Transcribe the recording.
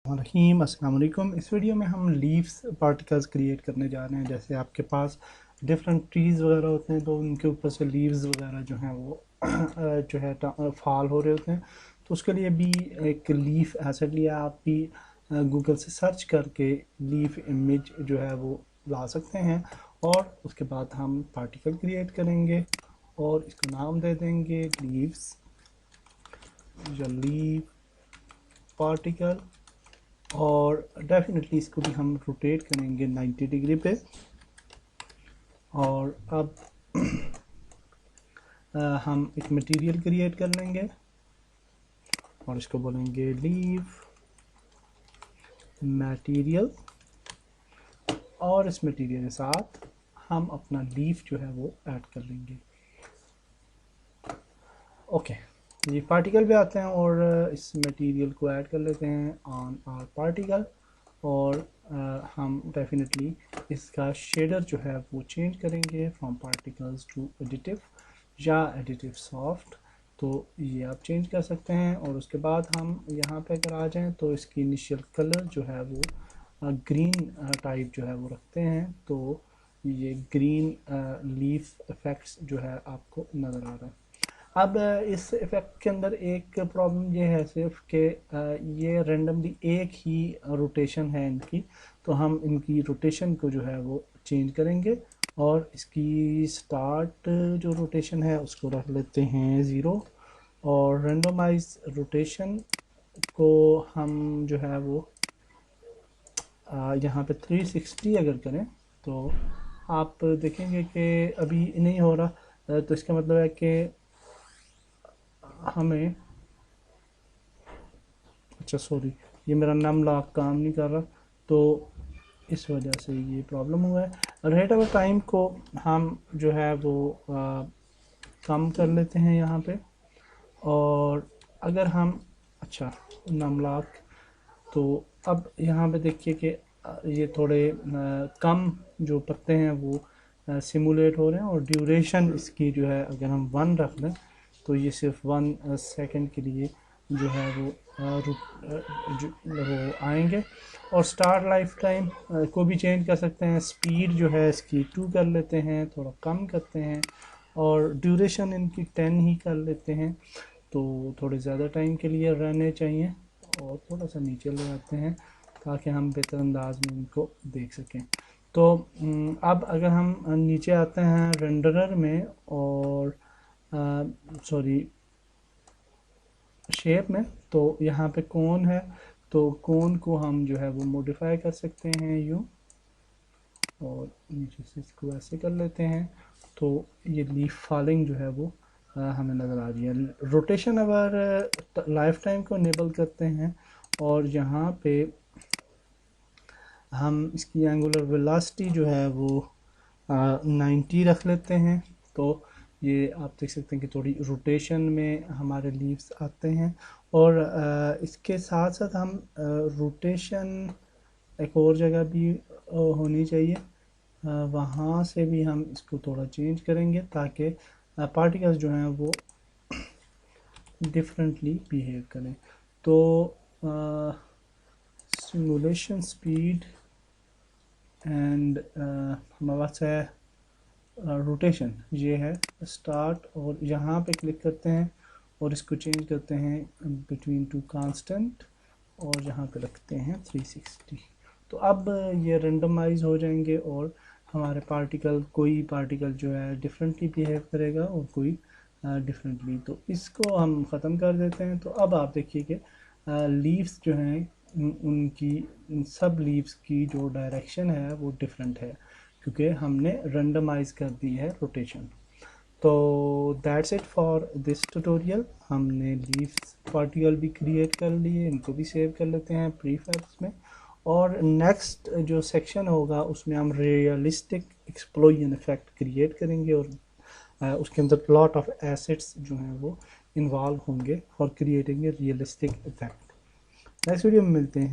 रहीम अस्सलाम वालेकुम। इस वीडियो में हम लीव्स पार्टिकल्स क्रिएट करने जा रहे हैं। जैसे आपके पास डिफरेंट ट्रीज़ वगैरह होते हैं तो उनके ऊपर से लीव्स वगैरह जो हैं वो जो है फॉल हो रहे होते हैं। तो उसके लिए भी एक लीफ एसेट लिया, आप भी गूगल से सर्च करके लीफ इमेज जो है वो ला सकते हैं और उसके बाद हम पार्टिकल क्रिएट करेंगे और इसको नाम दे देंगे लीव्स या लीफ पार्टिकल। और डेफिनेटली इसको भी हम रोटेट करेंगे 90 डिग्री पे। और अब हम एक मटेरियल क्रिएट कर लेंगे और इसको बोलेंगे लीव मटेरियल, और इस मटेरियल के साथ हम अपना लीफ जो है वो ऐड कर लेंगे। ओके, ये पार्टिकल पे आते हैं और इस मटेरियल को ऐड कर लेते हैं ऑन आवर पार्टिकल। और हम डेफिनेटली इसका शेडर जो है वो चेंज करेंगे फ्रॉम पार्टिकल्स टू एडिटिव या एडिटिव सॉफ्ट। तो ये आप चेंज कर सकते हैं। और उसके बाद हम यहाँ पे अगर आ जाएं तो इसकी इनिशियल कलर जो है वो ग्रीन टाइप जो है वो रखते हैं। तो ये ग्रीन लीफ इफेक्ट्स जो है आपको नज़र आ रहा है। अब इस इफ़ेक्ट के अंदर एक प्रॉब्लम ये है सिर्फ कि ये रेंडमली एक ही रोटेशन है इनकी। तो हम इनकी रोटेशन को जो है वो चेंज करेंगे और इसकी स्टार्ट जो रोटेशन है उसको रख लेते हैं 0। और रेंडमाइज रोटेशन को हम जो है वो यहाँ पे 360 अगर करें तो आप देखेंगे कि अभी नहीं हो रहा। तो इसका मतलब है कि हमें, अच्छा सॉरी, ये मेरा नम लॉक काम नहीं कर रहा तो इस वजह से ये प्रॉब्लम हुआ है। रेट ऑफ टाइम को हम जो है वो कम कर लेते हैं यहाँ पे। और अगर हम, अच्छा नम लॉक, तो अब यहाँ पे देखिए कि ये थोड़े कम जो पत्ते हैं वो सिमुलेट हो रहे हैं। और ड्यूरेशन इसकी जो है अगर हम 1 रख लें तो ये सिर्फ 1 सेकंड के लिए जो है वो वो आएंगे। और स्टार्ट लाइफ टाइम को भी चेंज कर सकते हैं। स्पीड जो है इसकी 2 कर लेते हैं, थोड़ा कम करते हैं। और ड्यूरेशन इनकी 10 ही कर लेते हैं, तो थोड़े ज़्यादा टाइम के लिए रहने चाहिए। और थोड़ा सा नीचे ले आते हैं ताकि हम बेहतर अंदाज में इनको देख सकें। तो अब अगर हम नीचे आते हैं रेंडरर में और सॉरी शेप में, तो यहाँ पे कौन है, तो कौन को हम जो है वो मॉडिफाई कर सकते हैं यूँ, और नीचे से इसको ऐसे कर लेते हैं। तो ये लीफ फॉलिंग जो है वो हमें नज़र आ रही है। रोटेशन अगर लाइफ टाइम को इनेबल करते हैं और यहाँ पे हम इसकी एंगुलर वेलोसिटी जो है वो 90 रख लेते हैं। तो ये आप देख सकते हैं कि थोड़ी रोटेशन में हमारे लीव्स आते हैं। और इसके साथ साथ हम रोटेशन एक और जगह भी होनी चाहिए, वहाँ से भी हम इसको थोड़ा चेंज करेंगे ताकि पार्टिकल्स जो हैं वो डिफरेंटली बिहेव करें। तो सिमुलेशन स्पीड एंड हमारे पास है रोटेशन, ये है स्टार्ट। और यहाँ पे क्लिक करते हैं और इसको चेंज करते हैं बिटवीन 2 कांस्टेंट और यहाँ पे रखते हैं 360। तो अब ये रेंडमाइज हो जाएंगे और हमारे पार्टिकल, कोई पार्टिकल जो है डिफरेंटली बिहेव करेगा और कोई डिफरेंटली। तो इसको हम ख़त्म कर देते हैं। तो अब आप देखिए कि लीव्स जो हैं उनकी सब लीव्स की जो डायरेक्शन है वो डिफरेंट है क्योंकि हमने रेंडमाइज कर दी है रोटेशन। तो that's it for this tutorial. हमने लीव्स पार्टिकल भी क्रिएट कर लिए, इनको भी सेव कर लेते हैं प्रीफैब्स में। और नेक्स्ट जो सेक्शन होगा उसमें हम रियलिस्टिक एक्सप्लोजन इफेक्ट क्रिएट करेंगे और उसके अंदर लॉट ऑफ एसेट्स जो हैं वो इन्वॉल्व होंगे for creating a realistic effect. Next video में मिलते हैं।